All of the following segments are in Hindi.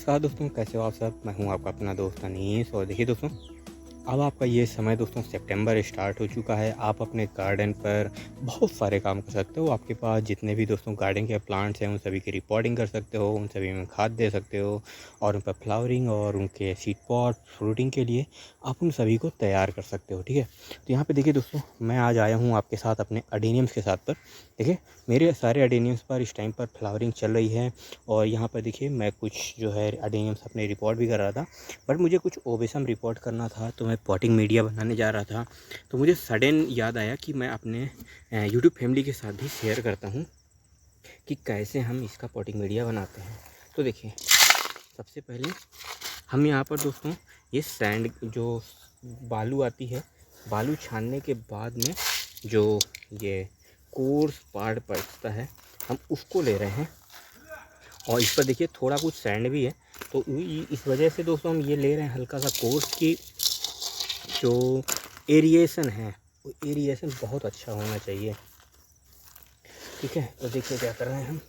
नमस्कार दोस्तों, कैसे हो आप सब। मैं हूं आपका अपना दोस्त अनीस। और देखिए दोस्तों, अब आपका ये समय दोस्तों सितंबर स्टार्ट हो चुका है। आप अपने गार्डन पर बहुत सारे काम कर सकते हो। आपके पास जितने भी दोस्तों गार्डन के प्लांट्स हैं उन सभी की रिपोर्टिंग कर सकते हो, उन सभी में खाद दे सकते हो और उन पर फ्लावरिंग और उनके सीड पॉट फ्रूटिंग के लिए आप उन सभी को तैयार कर सकते हो। ठीक है, तो यहाँ पे देखिए दोस्तों, मैं आज आया हूँ आपके साथ अपने अडेनियम्स के साथ पर। देखिए मेरे सारे अडेनियम्स पर इस टाइम पर फ्लावरिंग चल रही है। और यहाँ पर देखिए मैं कुछ जो है अडेनियम्स अपने रिपोर्ट भी कर रहा था, बट मुझे कुछ ओवेसम रिपोर्ट करना था, तो मैं पॉटिंग मीडिया बनाने जा रहा था। तो मुझे सडन याद आया कि मैं अपने यूट्यूब फैमिली के साथ भी शेयर करता हूँ कि कैसे हम इसका पॉटिंग मीडिया बनाते हैं। तो देखिए, सबसे पहले हम यहाँ पर दोस्तों ये सैंड जो बालू आती है, बालू छानने के बाद में जो ये कोर्स पार्ट बचता है हम उसको ले रहे हैं। और इस पर देखिए थोड़ा कुछ सैंड भी है, तो इस वजह से दोस्तों हम ये ले रहे हैं हल्का सा कोर्स की जो एरिएशन है वो एरिएशन बहुत अच्छा होना चाहिए। ठीक है, तो देखिए क्या कर रहे हैं हम।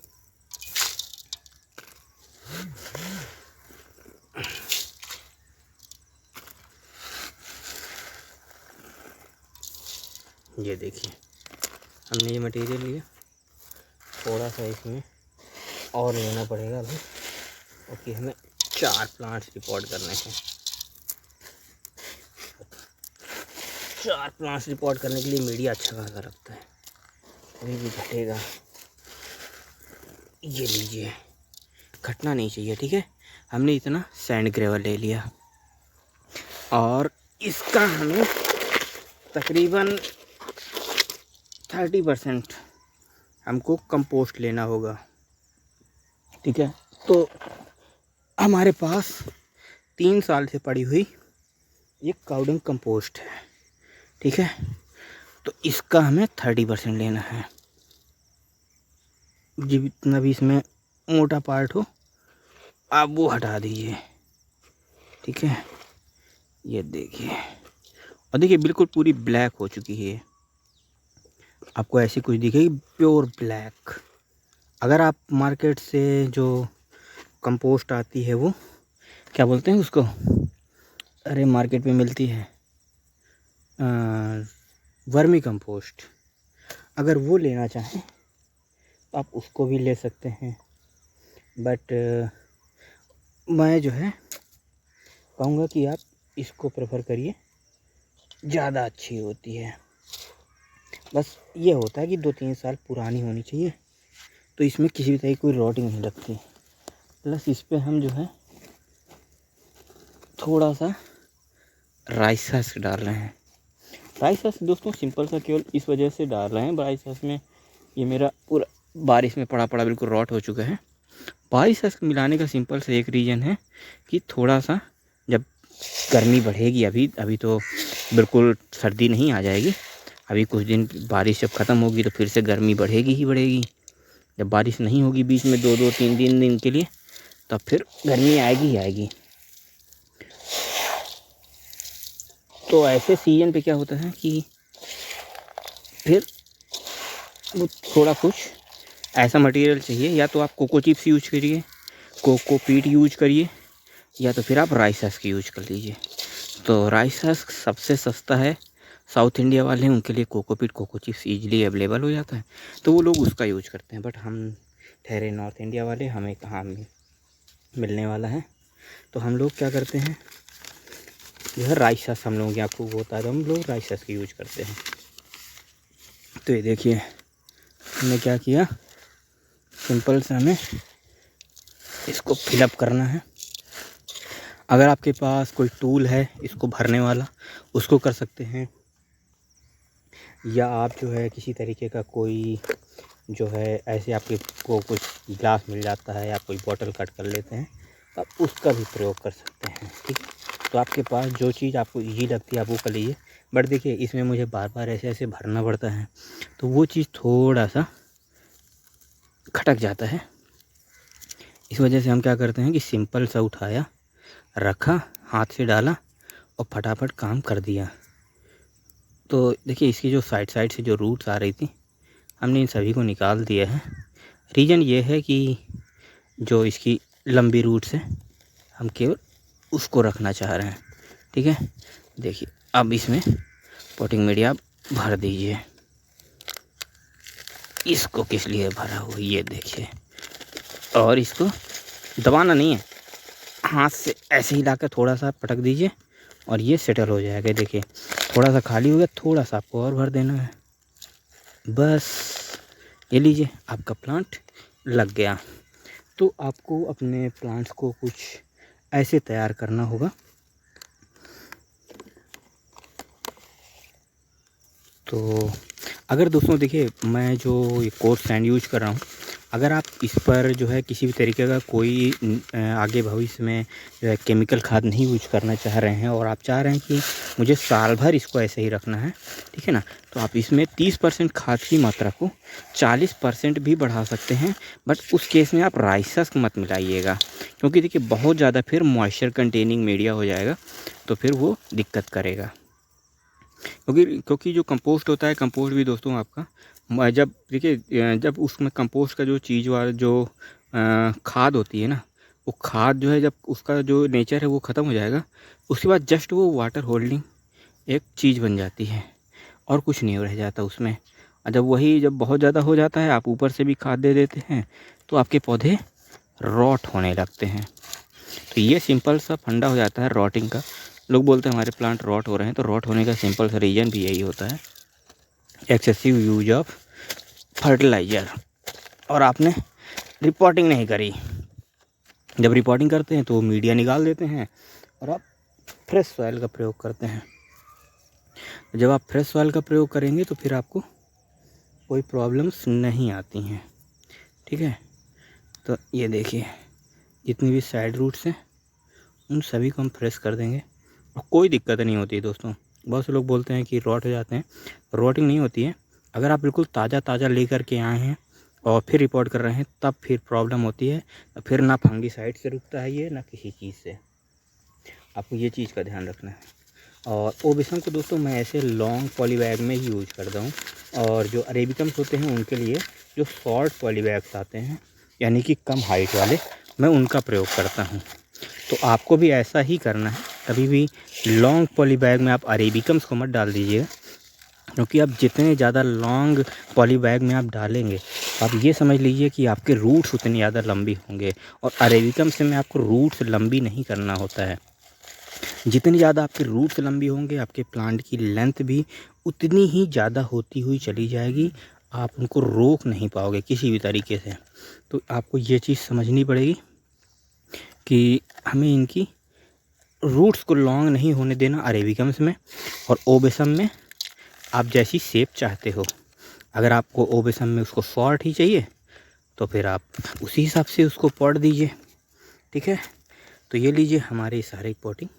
ये देखिए हमने ये मटेरियल लिया, थोड़ा सा इसमें और लेना पड़ेगा अभी, क्योंकि हमें 4 प्लांट्स रिपोर्ट करने हैं। 4 प्लांट्स रिपोर्ट करने के लिए मीडिया अच्छा खासा लगता है, अभी भी घटेगा। ये लीजिए, घटना नहीं चाहिए। ठीक है, हमने इतना सैंड ग्रेवल ले लिया और इसका हमें तकरीबन 30% हमको कंपोस्ट लेना होगा। ठीक है, तो हमारे पास 3 साल से पड़ी हुई ये काउडंग कंपोस्ट है। ठीक है, तो इसका हमें 30% लेना है। जितना भी इसमें मोटा पार्ट हो आप वो हटा दीजिए। ठीक है, ये देखिए, और देखिए बिल्कुल पूरी ब्लैक हो चुकी है। आपको ऐसी कुछ दिखेगी प्योर ब्लैक। अगर आप मार्केट से जो कंपोस्ट आती है वो क्या बोलते हैं उसको, अरे मार्केट में मिलती है वर्मी कंपोस्ट, अगर वो लेना चाहें तो आप उसको भी ले सकते हैं। बट मैं जो है कहूँगा कि आप इसको प्रेफर करिए, ज़्यादा अच्छी होती है। बस ये होता है कि 2-3 साल पुरानी होनी चाहिए, तो इसमें किसी भी तरह की कोई रॉटिंग नहीं लगती। प्लस इस पर हम जो है थोड़ा सा राइस हस्क डाल रहे हैं। राइस हस्क दोस्तों सिंपल सा केवल इस वजह से डाल रहे हैं, राइस हस्क में ये मेरा पूरा बारिश में पड़ा पड़ा बिल्कुल रॉट हो चुका है। राइस हस्क मिलाने का सिंपल सा एक रीज़न है कि थोड़ा सा जब गर्मी बढ़ेगी, अभी तो बिल्कुल सर्दी नहीं आ जाएगी, अभी कुछ दिन बारिश जब ख़त्म होगी तो फिर से गर्मी बढ़ेगी ही बढ़ेगी। जब बारिश नहीं होगी बीच में 2-2 3 दिन के लिए, तब फिर गर्मी आएगी ही आएगी। तो ऐसे सीजन पे क्या होता है कि फिर वो थोड़ा कुछ ऐसा मटेरियल चाहिए, या तो आप कोको चिप्स यूज करिए, कोकोपीट यूज करिए, या तो फिर आप राइस हस्क यूज कर लीजिए। तो राइस हस्क सबसे सस्ता है, साउथ इंडिया वाले हैं उनके लिए cocopeat coco chips easily available हो जाता है, तो वो लोग उसका यूज करते हैं। बट हम ठहरे नॉर्थ इंडिया वाले, हमें कहाँ मिलने वाला है, तो हम लोग क्या करते हैं जो है राइस हस्क, हम लोगों की आपको वो होता है तो हम लोग राइस हस्क यूज करते हैं। तो ये देखिए हमने क्या किया, सिंपल से हमें इसको फिलअप करना है। अगर आपके पास कोई टूल है इसको भरने वाला, उसको कर सकते हैं, या आप जो है किसी तरीके का कोई जो है ऐसे आपके को कुछ ग्लास मिल जाता है, आप कोई बॉटल कट कर लेते हैं तो आप उसका भी प्रयोग कर सकते हैं। ठीक है, तो आपके पास जो चीज़ आपको ईजी लगती है आप वो कर लीजिए। बट देखिए इसमें मुझे बार बार ऐसे ऐसे भरना पड़ता है, तो वो चीज़ थोड़ा सा खटक जाता है। इस वजह से हम क्या करते हैं कि सिंपल सा उठाया, रखा, हाथ से डाला और फटाफट काम कर दिया। तो देखिए इसकी जो साइड से जो रूट्स आ रही थी हमने इन सभी को निकाल दिया है। रीज़न ये है कि जो इसकी लंबी रूट्स है हम केवल उसको रखना चाह रहे हैं। ठीक है, देखिए अब इसमें पॉटिंग मीडिया आप भर दीजिए। इसको किस लिए भरा हुआ ये देखिए, और इसको दबाना नहीं है, हाथ से ऐसे ही लाकर थोड़ा सा पटक दीजिए और ये सेटल हो जाएगा। देखिए थोड़ा सा खाली हो गया, थोड़ा सा आपको और भर देना है, बस ये लीजिए आपका प्लांट लग गया। तो आपको अपने प्लांट्स को कुछ ऐसे तैयार करना होगा। तो अगर दोस्तों देखिए, मैं जो ये कोर्स सैंड यूज कर रहा हूँ, अगर आप इस पर जो है किसी भी तरीके का कोई आगे भविष्य में जो है केमिकल खाद नहीं यूज करना चाह रहे हैं और आप चाह रहे हैं कि मुझे साल भर इसको ऐसे ही रखना है, ठीक है ना, तो आप इसमें 30% खाद की मात्रा को 40% भी बढ़ा सकते हैं। बट उस केस में आप राइसस मत मिलाइएगा, क्योंकि देखिए बहुत ज़्यादा फिर मॉइस्चर कंटेनिंग मीडिया हो जाएगा, तो फिर वो दिक्कत करेगा। क्योंकि जो कंपोस्ट होता है, कंपोस्ट भी दोस्तों आपका जब देखिए जब उसमें कंपोस्ट का जो चीज़ वाला जो खाद होती है ना, वो खाद जो है जब उसका जो नेचर है वो ख़त्म हो जाएगा, उसके बाद जस्ट वो वाटर होल्डिंग एक चीज़ बन जाती है और कुछ नहीं रह जाता उसमें। और जब बहुत ज़्यादा हो जाता है, आप ऊपर से भी खाद दे देते हैं, तो आपके पौधे रॉट होने लगते हैं। तो ये सिंपल सा फंडा हो जाता है रॉटिंग का। लोग बोलते हैं हमारे प्लांट रॉट हो रहे हैं, तो रॉट होने का सिंपल सा रीज़न भी यही होता है, एक्सेसिव यूज ऑफ फर्टिलाइज़र। और आपने रिपोर्टिंग नहीं करी। जब रिपोर्टिंग करते हैं तो मीडिया निकाल देते हैं और आप फ्रेश सॉइल का प्रयोग करते हैं। जब आप फ्रेश सॉइल का प्रयोग करेंगे तो फिर आपको कोई प्रॉब्लम्स नहीं आती हैं। ठीक है, तो ये देखिए जितनी भी साइड रूट्स हैं उन सभी को हम फ्रेश कर देंगे और कोई दिक्कत नहीं होती है दोस्तों। बहुत से लोग बोलते हैं कि रॉट हो जाते हैं, रॉटिंग नहीं होती है। अगर आप बिल्कुल ताज़ा लेकर के आए हैं और फिर रिपोर्ट कर रहे हैं, तब फिर प्रॉब्लम होती है। फिर ना फंगीसाइड से रुकता है ये, ना किसी चीज़ से। आपको ये चीज़ का ध्यान रखना है। और ओबिसम को दोस्तों मैं ऐसे लॉन्ग पॉली बैग में ही यूज करता हूँ, और जो अरेबिकम्स होते हैं उनके लिए जो शॉर्ट पॉली बैग्स आते हैं, यानी कि कम हाइट वाले, मैं उनका प्रयोग करता हूँ। तो आपको भी ऐसा ही करना है। कभी भी लॉन्ग पॉली बैग में आप अरेबिकम्स को मत डाल दीजिएगा, क्योंकि आप जितने ज़्यादा लॉन्ग पॉली बैग में आप डालेंगे, आप ये समझ लीजिए कि आपके रूट्स उतनी ज़्यादा लंबी होंगे। और अरेबिकम से में आपको रूट्स लंबी नहीं करना होता है। जितनी ज़्यादा आपके रूट्स लंबी होंगे, आपके प्लांट की लेंथ भी उतनी ही ज़्यादा होती हुई चली जाएगी। आप उनको रोक नहीं पाओगे किसी भी तरीके से। तो आपको ये चीज़ समझनी पड़ेगी कि हमें इनकी रूट्स को लॉन्ग नहीं होने देना अरेबिकम्स में। और ओबेसम में आप जैसी शेप चाहते हो, अगर आपको ओबेसम में उसको शॉर्ट ही चाहिए तो फिर आप उसी हिसाब से उसको पॉट दीजिए। ठीक है, तो ये लीजिए हमारी सारी पॉटिंग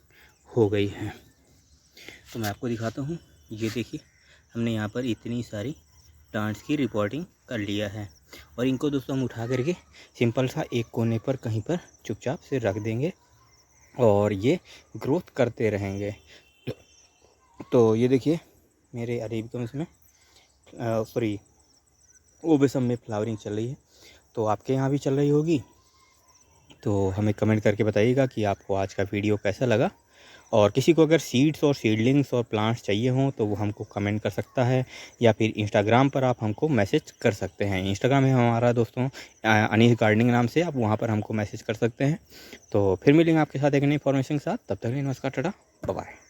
हो गई है। तो मैं आपको दिखाता हूँ, ये देखिए हमने यहाँ पर इतनी सारी प्लांट्स की रिपोर्टिंग कर लिया है। और इनको दोस्तों हम उठा करके सिंपल सा एक कोने पर कहीं पर चुपचाप से रख देंगे और ये ग्रोथ करते रहेंगे। तो ये देखिए मेरे अरेबिकम्स में ओबेसम में फ्लावरिंग चल रही है, तो आपके यहाँ भी चल रही होगी। तो हमें कमेंट करके बताइएगा कि आपको आज का वीडियो कैसा लगा। और किसी को अगर सीड्स और सीडलिंग्स और प्लांट्स चाहिए हों तो वो हमको कमेंट कर सकता है, या फिर इंस्टाग्राम पर आप हमको मैसेज कर सकते हैं। इंस्टाग्राम है हमारा दोस्तों अनीस गार्डनिंग नाम से, आप वहाँ पर हमको मैसेज कर सकते हैं। तो फिर मिलेंगे आपके साथ एक नई इन्फॉर्मेशन के साथ। तब तक नमस्कार, टाटा, बाय बाय।